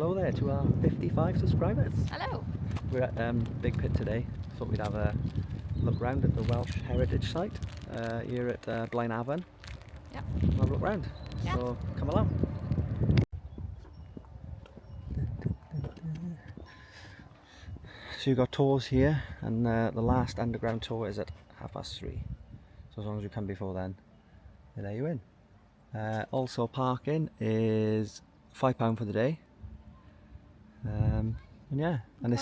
hello there to our 55 subscribers. Hello. We're at Big Pit today. Thought we'd have a look round at the Welsh Heritage Site here at Blaenavon. Yep. We'll have a look round. Yeah. So come along. So you've got tours here, and the last underground tour is at 3:30. So as long as you come before then, they let you in. Also parking is £5 for the day. And yeah, and it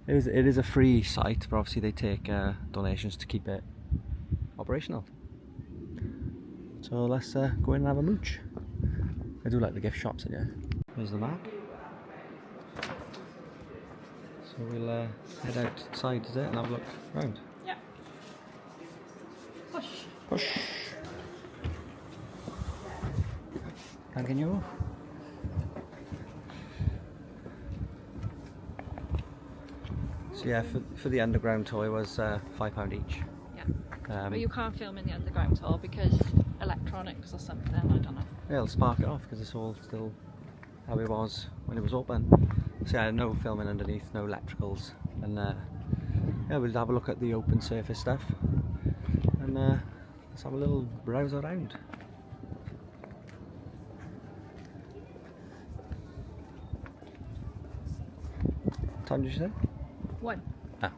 is a free site, but obviously they take donations to keep it operational. So let's go in and have a mooch. I do like the gift shops in here. Here's the map. So we'll head outside, is it, and have a look around. Yeah. Push. Push. Thank you. So yeah, for the underground tour it was £5 each. Yeah. But you can't film in the underground tour because electronics or something, I don't know. Yeah, it'll spark it off because it's all still how it was when it was open. So yeah, no filming underneath, no electricals, and yeah, we'll have a look at the open surface stuff, and let's have a little browse around. What time did you say? 1. Ah,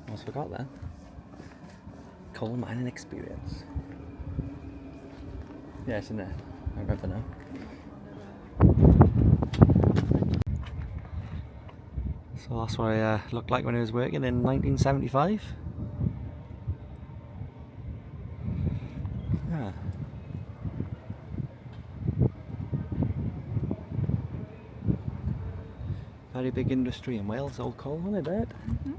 almost forgot then. Coal mining experience. Yeah, it's in there. I remember now. So that's what I looked like when I was working in 1975. Yeah. Very big industry in Wales, old coal, isn't it, Dad? Mm-hmm.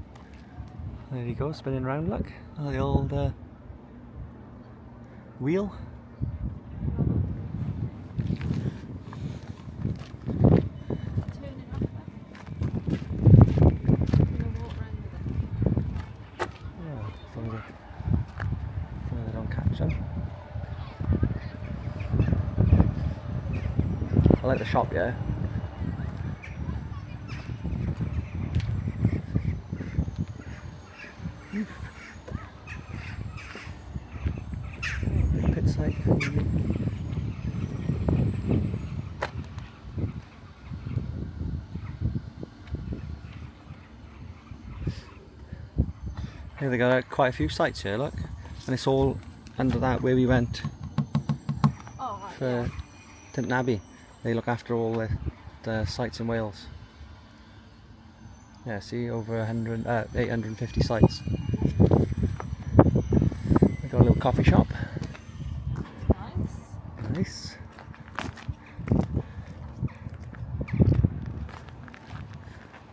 There you go, spinning round, look. Oh, the old wheel. Turning off there. We'll walk round with it. Yeah, as long as they don't catch them. I like the shop, yeah. Big pit site. Here they got quite a few sites here, look, and it's all under that where we went Oh, right, for yeah. Tintern Abbey. They look after all the sites in Wales. Yeah, see, over 850 sites. We got a little coffee shop. Nice. Nice.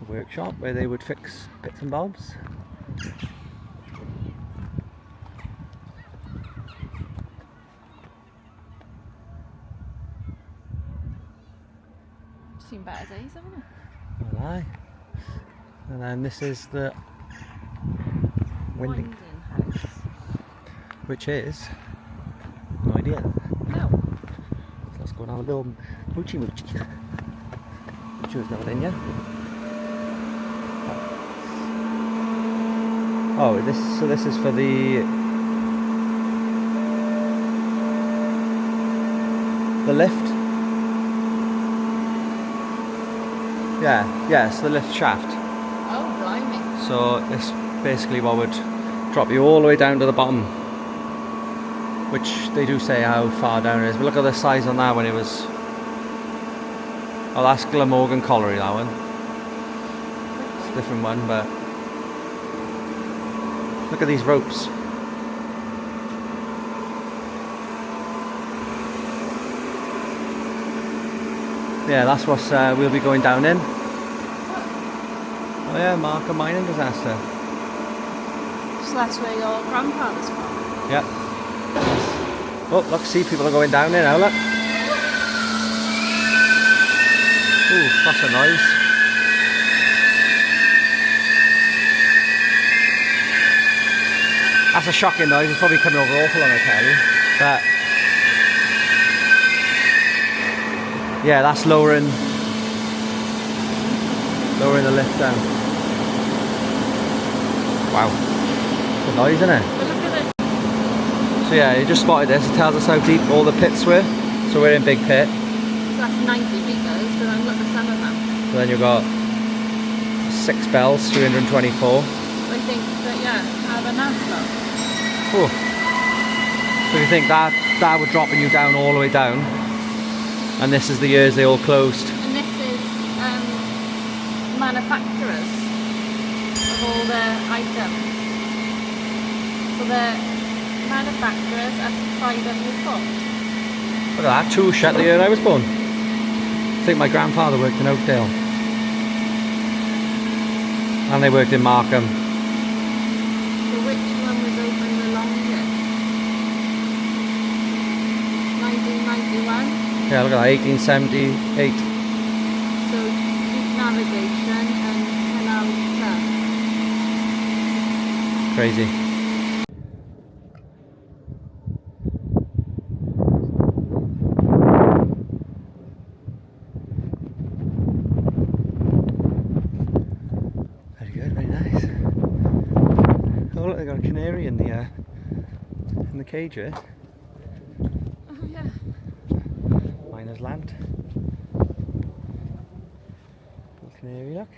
A workshop where they would fix bits and bobs. Seen better days, haven't it? Well, aye. And then this is the Winding, House. which is no idea. No. So let's go and have a little moochy. Which was not in yet. Oh, this is for the lift. Yeah, it's the lift shaft. Oh, blimey. So it's basically what would drop you all the way down to the bottom, which they do say how far down it is. But look at the size on that when it was. Oh, that's Glamorgan Colliery, that one. It's a different one, but look at these ropes. Yeah, that's what we'll be going down in. Oh yeah, Markham mining disaster. So that's where your grandfather's from? Yep. Oh, look, see, people are going down there now, look. Ooh, that's a noise. That's a shocking noise, it's probably coming over awful on the telly. But yeah, that's lowering Lowering the lift down. Wow. Good noise, isn't it? But look at it. So yeah, you just spotted this. It tells us how deep all the pits were. So we're in Big Pit. So that's 90 metres, but then look at some of them. So then you've got 6 bells, 324. I think that, yeah, have a nice look. Oh. So you think that were dropping you down all the way down, and this is the years they all closed. And this is manufacturers of all their items. So the manufacturers are privately put. Look at that, 2 shut the year I was born. I think my grandfather worked in Oakdale. And they worked in Markham. So which one was open the longest? 1991. Yeah, look at that, 1878. So deep navigation and canal turn. Crazy. Very good, very nice. Oh look, they got a canary in the cage here. Oh yeah. Miner's land. Little canary, look.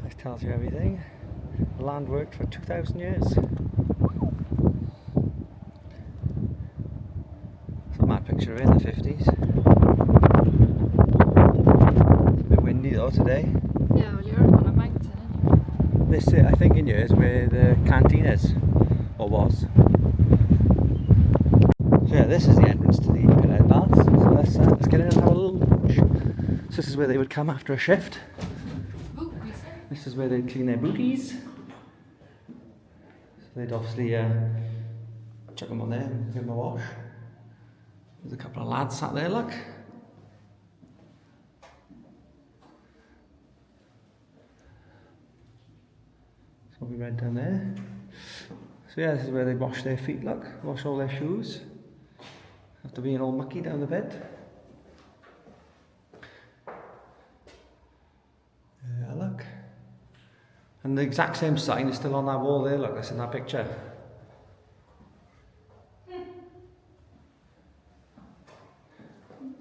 This tells you everything. The land worked for 2,000 years. It's a mad picture of it in the 50s. It's a bit windy though today. Yeah, well you're up on a mountain, aren't you? This, I think, in here is where the canteen is, or was. So yeah, this is the entrance to the Pithead Baths. So let's get in and have a little lunch. So this is where they would come after a shift. This is where they'd clean their booties. So they'd obviously chuck them on there and give them a wash. There's a couple of lads sat there, look. That's what we read down there. So yeah, this is where they wash their feet, look. Wash all their shoes. After being all mucky down the bed. Yeah, look. And the exact same sign is still on that wall there, look, that's in that picture. Done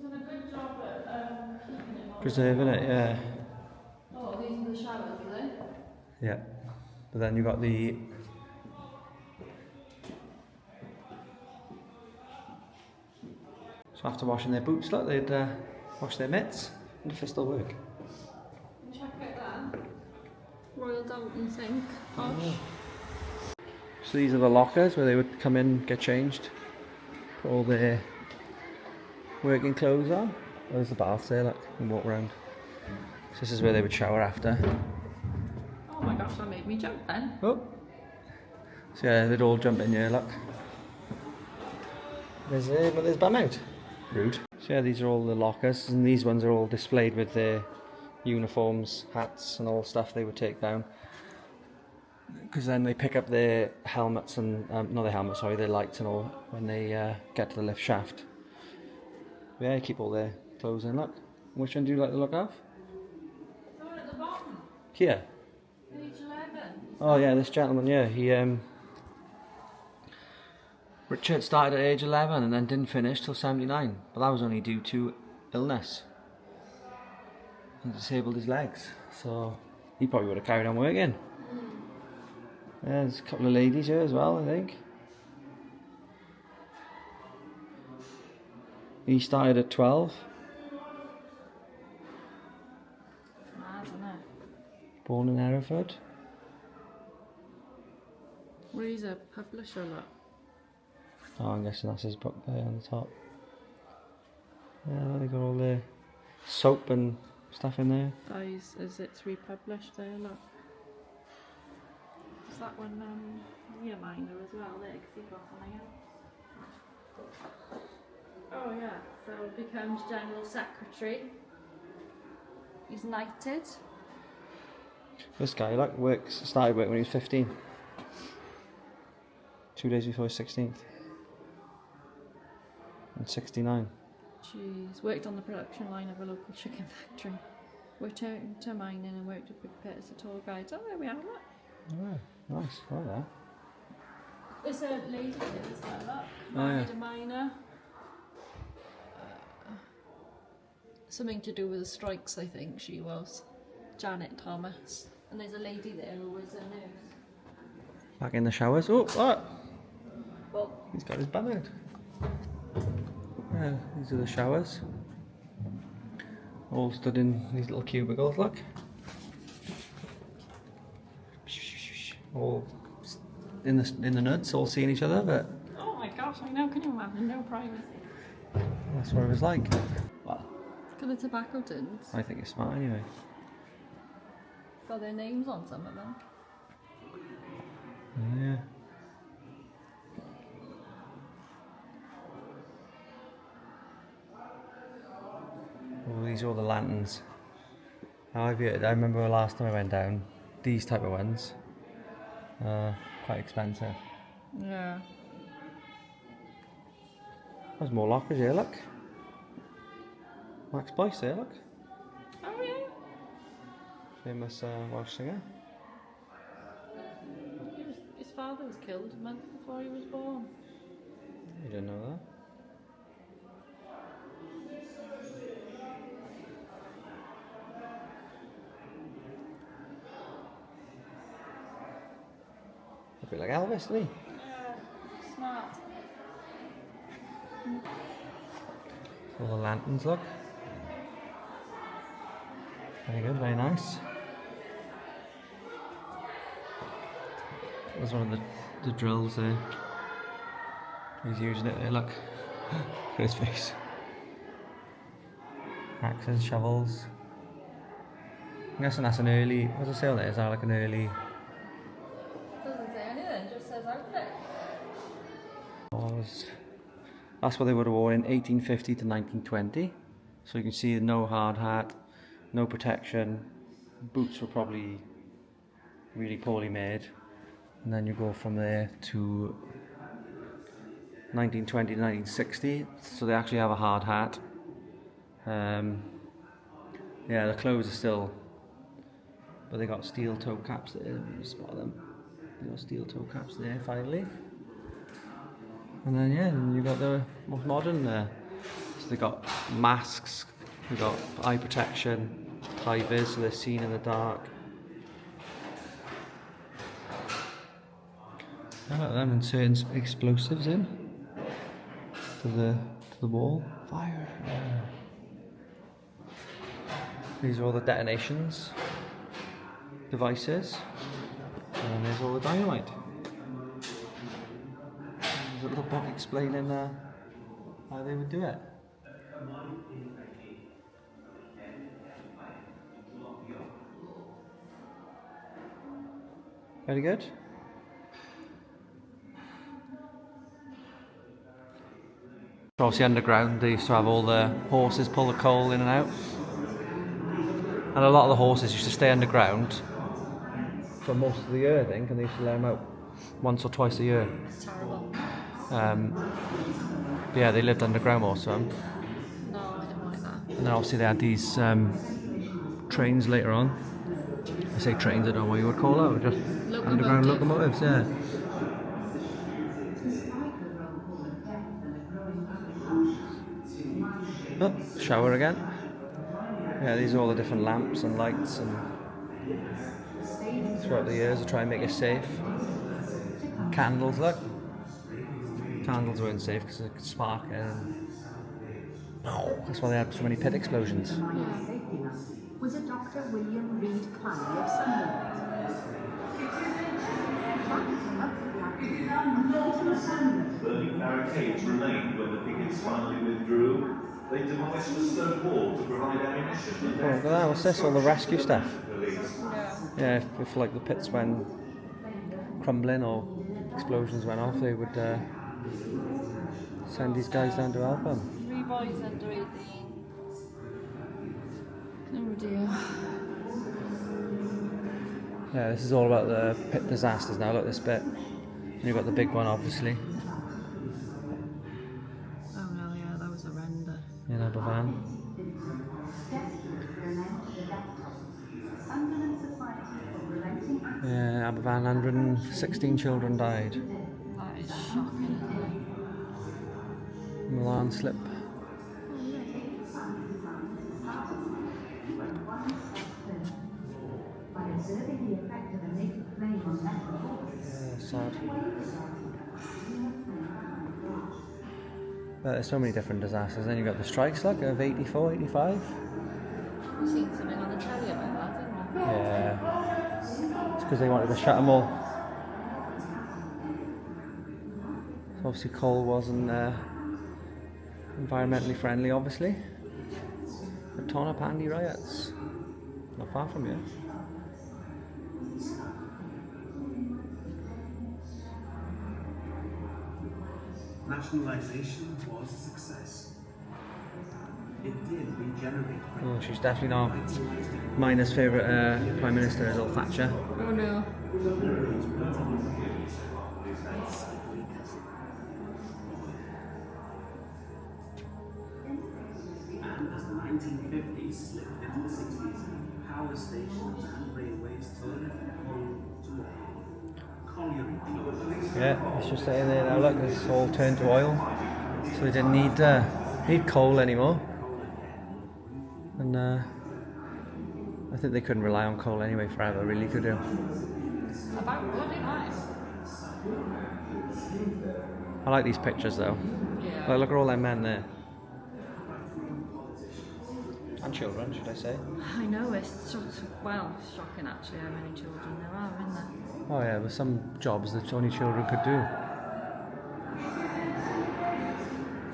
a good job at keeping it on. Preserving it, yeah. Oh, these are the showers, are they? Yeah. But then you've got the... So after washing their boots, look, they'd wash their mitts, and if they still work. Check it there. Royal Dalton sink. Posh. So these are the lockers where they would come in, get changed, put all their working clothes on. There's the baths there, look, and walk around. So this is where they would shower after. Oh my gosh, that made me jump then. Oh. So yeah, they'd all jump in here, look. There's bum out. Rude. So yeah, these are all the lockers, and these ones are all displayed with their uniforms, hats and all stuff they would take down. Because then they pick up their helmets and, not their helmets, sorry, their lights and all when they get to the lift shaft. Yeah, keep all their clothes in, look. Which one do you like the look of? The one at the bottom. Here. Page 11. Oh yeah, this gentleman, yeah, he Richard started at age 11 and then didn't finish till 79, but that was only due to illness. And disabled his legs, so he probably would have carried on working. Yeah, there's a couple of ladies here as well, I think. He started at 12. Mad, isn't it? Born in Hereford. Well, he's a publisher, look. Oh, I'm guessing that's his book there on the top. Yeah, they got all the soap and stuff in there. Guys, as it's republished there, look. Is that one near Miner as well there, because he got something else? Oh yeah, so he becomes General Secretary. He's knighted. This guy, like, started work when he was 15. 2 days before his 16th. And 69. She's worked on the production line of a local chicken factory. Worked out into mining and worked with Big Pit as a tour guide. Oh, there we are, look. Oh, nice. I like that. There's a lady there as well, look. Oh, Married yeah. a miner. Something to do with the strikes, I think she was. Janet Thomas. And there's a lady there who was a nurse. Back in the showers. Oh, what? Well, He's got his bum out. Yeah, these are the showers. All stood in these little cubicles, look. All in the nuts, all seeing each other, but oh my gosh, I know, can you imagine? No privacy. that's what it was like. Well, Look at the tobacco tins. I think it's smart anyway. Got their names on some of them. Yeah. Oh, these are all the lanterns. I remember the last time I went down, these type of ones, quite expensive. Yeah. There's more lockers here, look. Max Boyce there, look. Oh yeah. Famous Welsh singer. His father was killed a month before he was born. You didn't know that? A bit like Elvis, isn't he? Yeah. Smart. All the lanterns, look. Very good, very nice. There's one of the drills there. He's using it there, look. Look at his face. Axes, shovels. I'm guessing that's an early, what does it say on there? Is that like an early... Doesn't say anything, just says outfit. That's what they would have worn in 1850 to 1920. So you can see no hard hat, no protection. Boots were probably really poorly made. And then you go from there to 1920 to 1960. So they actually have a hard hat. Yeah, the clothes are still, but they got steel toe caps there. You spot them. They got steel toe caps there finally. And then yeah, then you got the most modern there. So they got masks, they got eye protection, high vis, so they're seen in the dark. Look at them inserting explosives in to the wall. Fire. These are all the detonations devices, and there's all the dynamite. There's a little book explaining how they would do it. Very good. Obviously underground they used to have all the horses pull the coal in and out. And a lot of the horses used to stay underground for most of the year, I think, and they used to let them out once or twice a year. It's terrible. But yeah, they lived underground most of them. No, I don't like that. And then obviously they had these trains later on. I say trains, I don't know what you would call it, just underground locomotives, yeah. Oh, shower again. Yeah, these are all the different lamps and lights and throughout the years to try and make it safe. Candles, look. Candles weren't safe because it could spark and that's why they had so many pit explosions. Was a Dr. William Reed Clancy of Sunderland. Burning barricades remained when the pickets finally withdrew. They demolished the stone wall to provide ammunition. Oh, look at that, what's this? All the rescue stuff. Yeah. Yeah, if like the pits went crumbling or explosions went off, they would send these guys down to help them. 3 boys under 18. Oh dear. Yeah, this is all about the pit disasters now, look at this bit. And you've got the big one obviously. Oh no, yeah, that was looks horrendous. in Aberfan. Sunderland Society for Preventing Accidents. Yeah, Aberfan, 116 children died. That is shocking, isn't Milan slip. By observing the effect of a naked flame on metal doors. Yeah, sad. But there's so many different disasters. Then you've got the strikes, like, of 84, 85. it? We've seen something on the telly about that, haven't we? Yeah. It's because they wanted to shut them all. So obviously coal wasn't environmentally friendly, obviously. The Tonopandi riots. Not far from here. Nationalisation was a success. It did regenerate Britain. Oh, she's definitely not Mina's favourite Prime Minister is old Thatcher. Oh no. And as the 1950s slipped into the 60s, power stations and railways turned from coal to oil. Colliery closed. Yeah, it's just saying there now, look, it's all turned to oil. So they didn't need coal anymore. And I think they couldn't rely on coal anyway forever, really, could you? About bloody nice. I like these pictures though. Yeah. Like, look at all them men there. And children, should I say. I know, it's sort of, well, shocking actually how many children there are, isn't there? Oh yeah, there's some jobs that only children could do.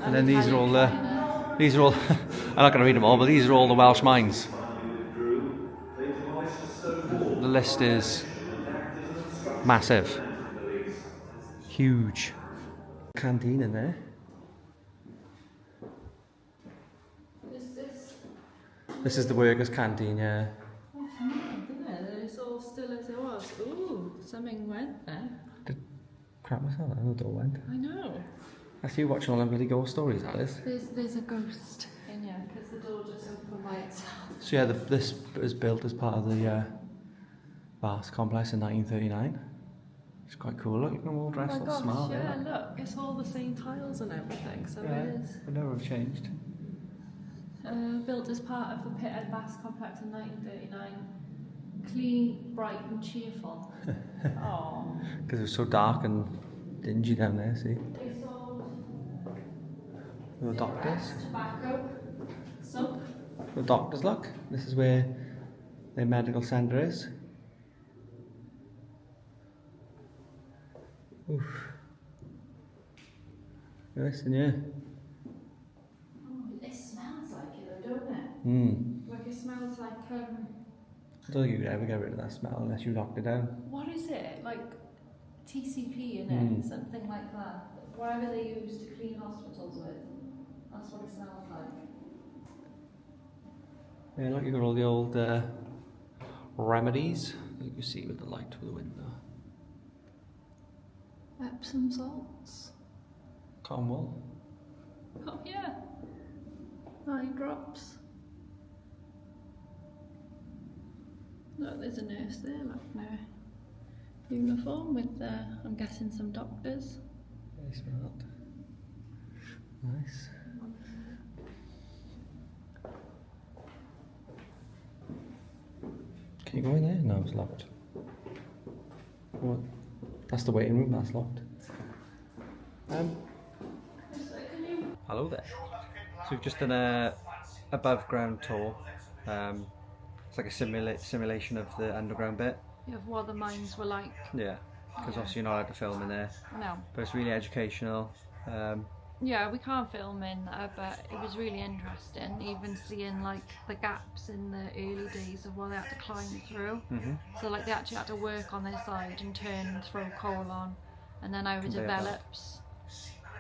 And then these are all I'm not going to read them all, but these are all the Welsh mines. The list is massive. Huge. Canteen in there. This is the workers' canteen, yeah. Isn't it? It's all still as it was. Ooh, something went there. Crap myself, I know the door went. I know. That's you watching all them bloody ghost stories, that is. There's a ghost in here because the door just opened by itself. So yeah, this was built as part of the Bath complex in 1939. It's quite cool. Look at them all dressed all smart. yeah, look, it's all the same tiles and everything, so Yeah, it is. but never have changed. Built as part of the Pitted Bath complex in 1939. Clean, bright and cheerful. Oh. Because it was so dark and dingy down there, see? They sold The doctors. tobacco, soap. The doctors, look. This is where their medical centre is. Oof. Listen, yeah. Oh, it smells like it though, don't it? Hmm. Like it smells like I don't think you could ever get rid of that smell unless you locked it down. what is it? Like TCP in it, something like that. Whatever they use to clean hospitals with. That's what it smells like. Yeah, look, you got all the old remedies that you can see with the light through the window. Epsom salts. Cornwall. Oh yeah. 9 drops. Look, there's a nurse there, look, in her uniform with, I'm guessing, some doctors. Very smart. Nice. Can you go in there? No, it's locked. What? That's the waiting room, that's locked. Hello there. So we've just done a above ground tour. It's like a simulation of the underground bit. Of what the mines were like. Yeah, because obviously you're not allowed to film in there. No. But it's really educational. Yeah, we can't film in there, but it was really interesting, even seeing like the gaps in the early days of what they had to climb through. So like they actually had to work on their side and turn and throw coal on, and then how it Conveyor belt. develops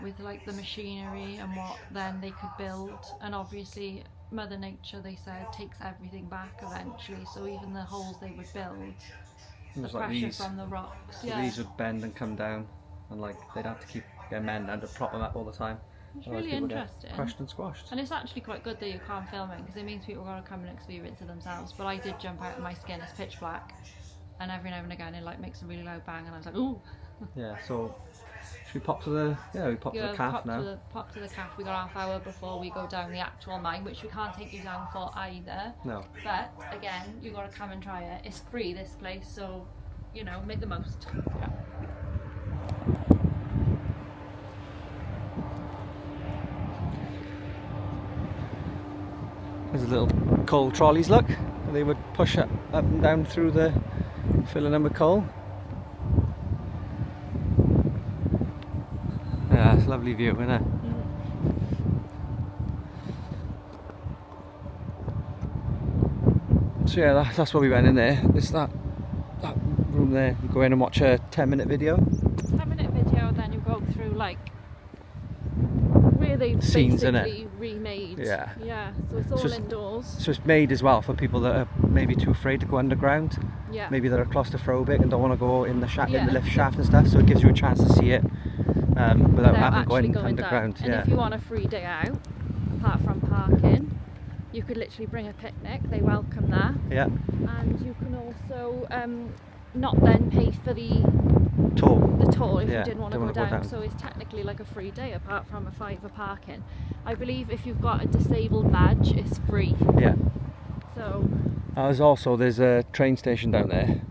with like the machinery and what then they could build. And obviously Mother Nature, they said, takes everything back eventually, so even the holes they would build, It the was like pressure these. from the rocks. So Yeah. these would bend and come down, and like they'd have to keep getting men down to prop them up all the time. It's Otherwise really people get interesting. crushed and squashed. And it's actually quite good that you can't film it because it means people are going to come and experience it themselves. But I did jump out of my skin. It's pitch black, and every now and again it like makes a really loud bang, and I was like, ooh. Yeah, so should we pop to the to the calf now? Pop to the calf. We got half hour before we go down the actual mine, which we can't take you down for either. No. But again, you got to come and try it. It's free, this place, so you know, make the most. Yeah. There's a little coal trolleys, look. They would push it up and down through the filling them with coal. Yeah, it's a lovely view, isn't it? So yeah, that's where we went in there. It's that room there. You go in and watch a 10-minute video. 10-minute video, then you go through like where they've Scenes, innit? basically remade. Yeah. Yeah. So it's all So it's- indoors. So it's made as well for people that are maybe too afraid to go underground. Yeah. Maybe they're claustrophobic and don't want to go in the in Yeah. the lift shaft and stuff. So it gives you a chance to see it without having actually going going underground. down. And Yeah. if you want a free day out, apart from parking, you could literally bring a picnic. They welcome that. Yeah. And you can also not then pay for the Tour. toll if Yeah, you didn't want to don't go wanna go down. down. So it's technically like a free day apart from a £5 parking. I believe if you've got a disabled badge, it's free. Yeah. So There's a train station down there,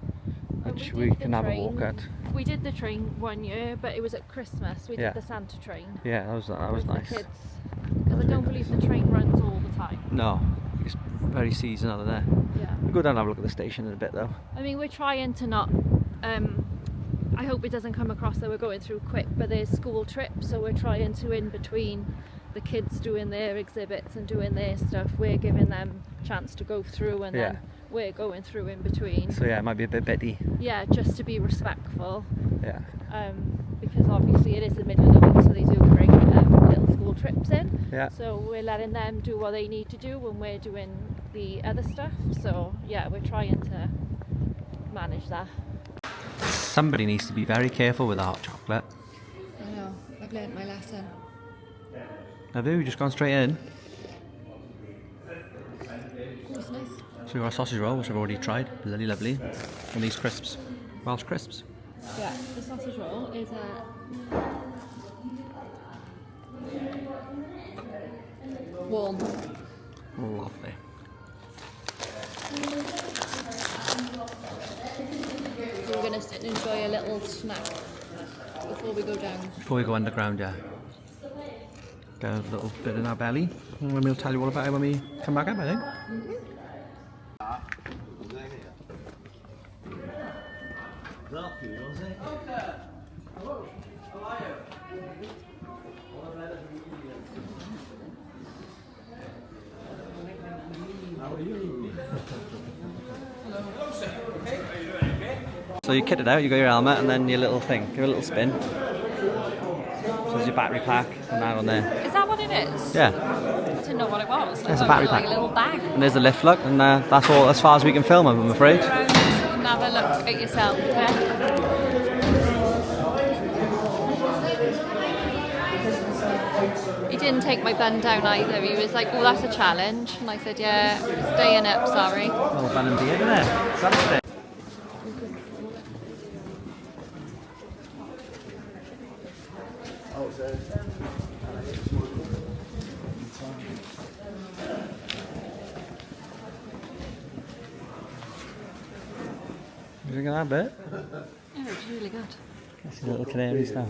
which we we did can the have a train. walk at. we did the train one year, but it was at Christmas. We Yeah. did the Santa train. Yeah, that was with nice. The kids, because I don't believe the train runs all the time. No, it's very seasonal there. Yeah. We'll go down and have a look at the station in a bit though. I mean, we're trying to not. I hope it doesn't come across that we're going through quick, but there's school trips, so we're trying to, in between the kids doing their exhibits and doing their stuff, we're giving them a chance to go through, and Yeah. then we're going through in between. So yeah, it might be a bit bitty. Yeah, just to be respectful, Yeah. because obviously it is the middle of the week, so they do bring little school trips in. Yeah. So we're letting them do what they need to do when we're doing the other stuff. So yeah, we're trying to manage that. Somebody needs to be very careful with the hot chocolate. I know, I've learnt my lesson. Have you just gone straight in? That's nice. So we got a sausage roll, which I've already tried. Bloody lovely. And these crisps. Welsh crisps. Yeah, the sausage roll is warm. Lovely. So we're going to sit and enjoy a little snack before we go down. Before we go underground, yeah. Get a little bit in our belly. And we'll tell you all about it when we come back up, I think. So you kit it out, you got your helmet and then your little thing, give it a little spin. So there's your battery pack and that on there. Is that what it is? Yeah, I didn't know what it was. There's a battery like pack. a little bag. and there's the lift look, and that's all as far as we can film them, I'm afraid. Around and have a look at yourself. He didn't take my bun down either. He was like, "Oh, that's a challenge," and I said, "Yeah, staying up, sorry." Oh, fun and beer, isn't it? Something. You think of that bit? Yeah, it was really good. That's your little canary stuff.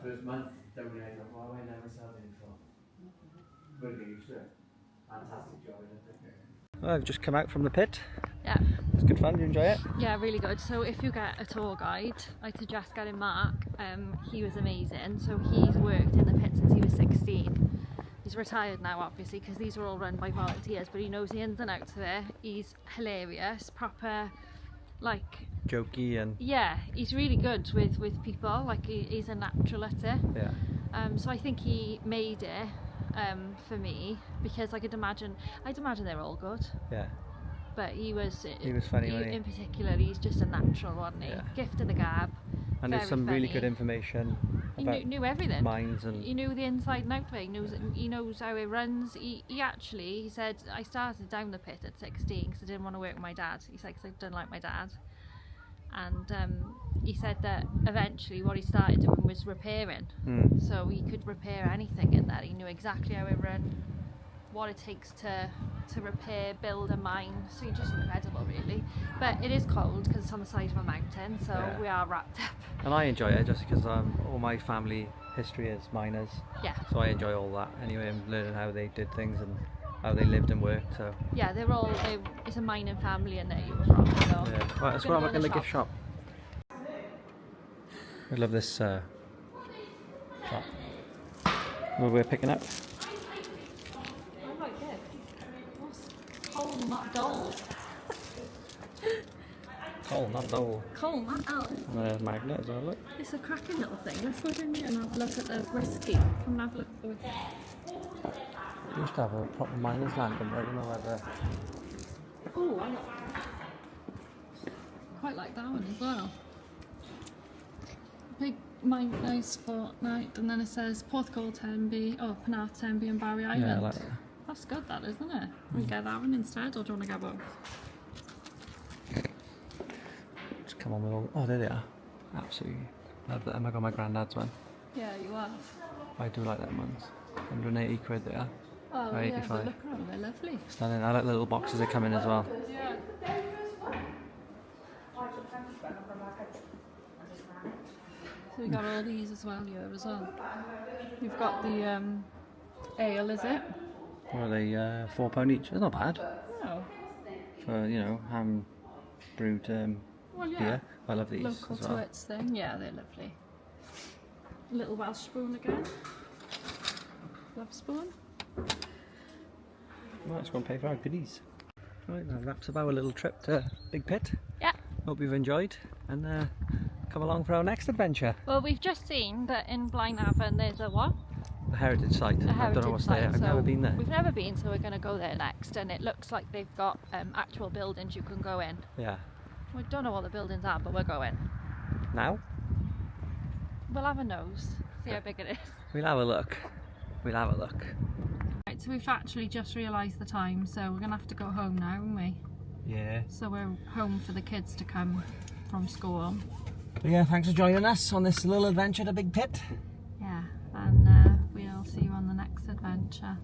First month, don't really know why I never saw it before. But get used to it. Fantastic job, isn't it? Well, I've just come out from the pit. Yeah, It's good fun. Do you enjoy it? yeah, really good. So if you get a tour guide, I suggest getting Mark. He was amazing. So he's worked in the pit since he was 16. He's retired now, obviously, because these are all run by volunteers. But he knows the ins and outs of it. He's hilarious, proper, like jokey and Yeah, he's really good with people. Like he's a natural at it. yeah. So I think he made it for me because I'd imagine they're all good. Yeah. But he was funny, wasn't he? in particular. He's just a natural, wasn't he? Yeah. Gift of the gab. And there's very some really funny. good information He about knew everything. mines and He knew the inside and out of it. He knows how it runs. He said, I started down the pit at 16 because I didn't want to work with my dad. He said, because I didn't like my dad. And he said that eventually what he started doing was repairing. So he could repair anything in there. He knew exactly how it ran, what it takes to repair, build a mine. So he's just incredible, really. But it is cold because it's on the side of a mountain, so Yeah. we are wrapped up. and I enjoy it just because all my family history is miners, Yeah. so I enjoy all that. Anyway, I'm learning how they did things and how they lived and worked. So Yeah, it's a mining family and there you were from, so. yeah. Right, let's go Gonna have a look in the shop. gift shop. I love this shop. What we're picking up. I like this. What's coal, not dull? Coal, not dole. Coal, not dull. And there's magnet as well, look. It's a cracking little thing. Let's go in here and have a look at the whiskey. Come and have a look at the whiskey. We used to have a proper miner's land, but I don't know whether... Oh, I quite like that one as well. Big mine, nice fortnight, and then it says Porthcawl, Tenby, Penarth, Tenby and Barry Island. Yeah, I like that. That's good, that, isn't it? We get that one instead, or do you want to get both? Just come on with all... Oh, there they are. Absolutely love them. I got my granddad's one. Yeah, you are. I do like them ones. 180 quid they are. Oh, Or yeah, 85. but look around, they're lovely. Stunning. I like the little boxes they come in as well. Yeah. So we got all these as well here as well. You've got the ale, is it? Or are they £4 each? It's not bad Oh, for, you know, hand brewed well, yeah. beer. I love these Local as to well. its thing. Yeah, they're lovely. Little Welsh spoon again. Love spoon. Right, let's go and pay for our goodies. Right, that wraps up our little trip to Big Pit. Yeah. Hope you've enjoyed and come along for our next adventure. Well, we've just seen that in Blaenavon there's a what? The heritage site. A I heritage don't know what's site. there. I've so never been there. We've never been, so we're going to go there next. And it looks like they've got actual buildings you can go in. Yeah. We don't know what the buildings are, but we're going. Now? We'll have a nose, see how big it is. We'll have a look. We'll have a look. Right, so we've actually just realised the time, so we're going to have to go home now, aren't we? Yeah. So we're home for the kids to come from school. But yeah, thanks for joining us on this little adventure to Big Pit. Yeah, and we'll see you on the next adventure.